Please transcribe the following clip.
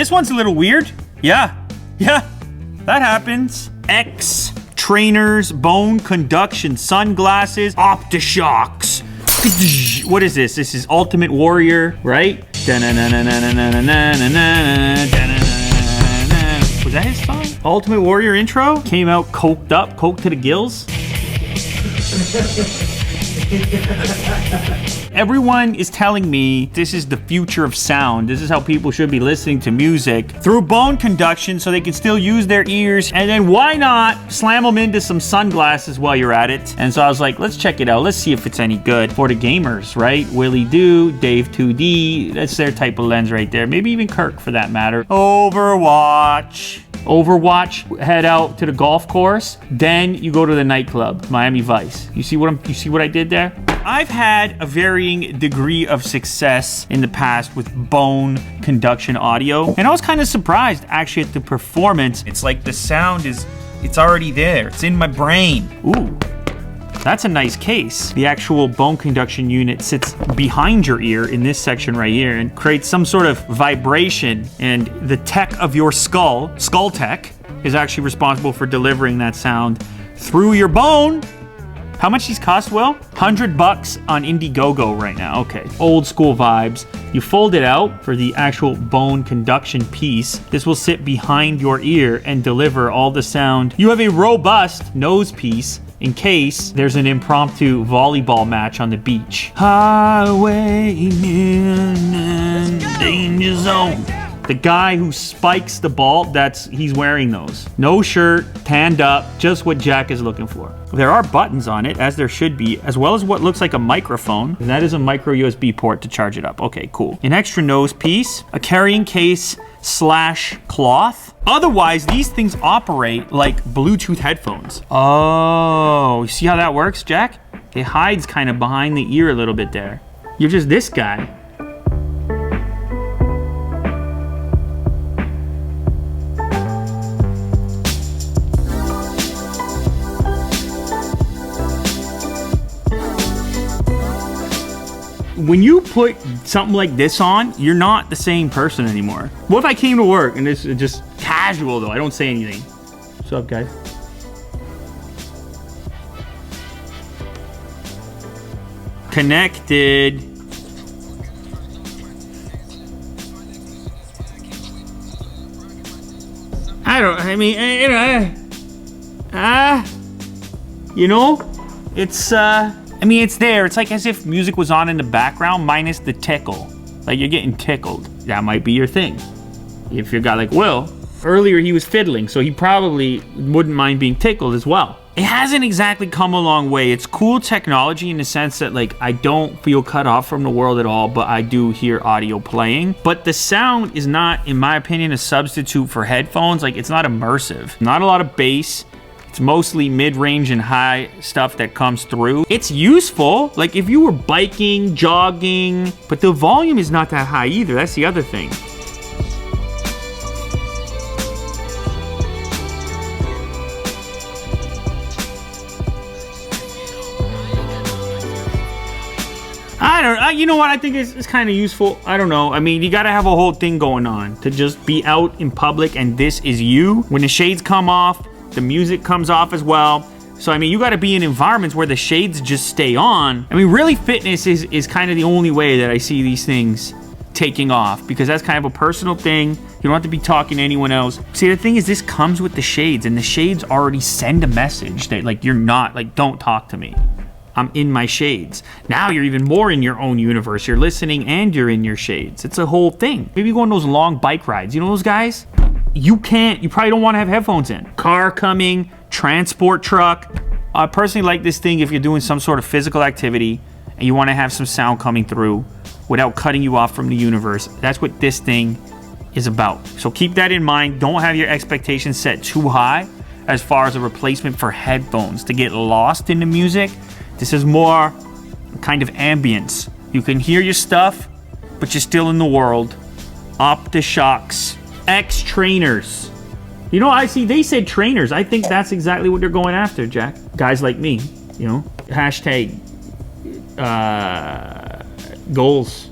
This one's a little weird. Yeah, that happens. X trainers, bone conduction, sunglasses, OptiShocks. What is this? This is Ultimate Warrior, right? Was that his song? Ultimate Warrior intro? Came out coked up, coked to the gills. Everyone is telling me this is the future of sound. This is how people should be listening to music through bone conduction so they can still use their ears. And then why not slam them into some sunglasses while you're at it? And so I was like, let's check it out. Let's see if it's any good for the gamers, right? Willie Do, Dave 2D, that's their type of lens right there. Maybe even Kirk for that matter. Overwatch, head out to the golf course, then you go to the nightclub, Miami Vice. You see what I did there? I've had a varying degree of success in the past with bone conduction audio, and I was kind of surprised actually at the performance. It's like the sound it's already there. It's in my brain. Ooh. That's a nice case. The actual bone conduction unit sits behind your ear in this section right here and creates some sort of vibration, and the tech of your skull tech, is actually responsible for delivering that sound through your bone. How much these cost, Will? $100 on Indiegogo right now. Okay, old school vibes. You fold it out for the actual bone conduction piece. This will sit behind your ear and deliver all the sound. You have a robust nose piece in case there's an impromptu volleyball match on the beach. Highway in danger zone. The guy who spikes the ball, he's wearing those. No shirt, tanned up, just what Jack is looking for. There are buttons on it, as there should be, as well as what looks like a microphone. And that is a micro USB port to charge it up. Okay, cool. An extra nose piece, a carrying case / cloth. Otherwise, these things operate like Bluetooth headphones. Oh, you see how that works, Jack? It hides kind of behind the ear a little bit there. You're just this guy. When you put something like this on, you're not the same person anymore. What if I came to work and this is just casual though? I don't say anything. What's up, guys? Connected. It's there. It's like as if music was on in the background minus the tickle. Like you're getting tickled. That might be your thing. If you're a guy like Will, earlier he was fiddling, so he probably wouldn't mind being tickled as well. It hasn't exactly come a long way. It's cool technology in the sense that like I don't feel cut off from the world at all, but I do hear audio playing. But the sound is not, in my opinion, a substitute for headphones. Like it's not immersive. Not a lot of bass. It's mostly mid-range and high stuff that comes through. It's useful, like if you were biking, jogging, but the volume is not that high either. That's the other thing. You know what? I think it's kind of useful. I don't know. I mean, you got to have a whole thing going on to just be out in public and this is you. When the shades come off, the music comes off as well. So, I mean, you got to be in environments where the shades just stay on. I mean, really, fitness is kind of the only way that I see these things taking off, because that's kind of a personal thing. You don't have to be talking to anyone else. See, the thing is, this comes with the shades, and the shades already send a message that, like, you're not, like, don't talk to me. I'm in my shades. Now you're even more in your own universe. You're listening and you're in your shades. It's a whole thing. Maybe go on those long bike rides. You know those guys? You probably don't want to have headphones in. Car coming, transport truck. I personally like this thing if you're doing some sort of physical activity and you want to have some sound coming through without cutting you off from the universe. That's what this thing is about. So keep that in mind. Don't have your expectations set too high as far as a replacement for headphones to get lost in the music. This is more kind of ambience. You can hear your stuff, but you're still in the world. OptiShocks. X trainers. You know, they said trainers. I think that's exactly what they're going after, Jack. Guys like me, you know. Hashtag goals.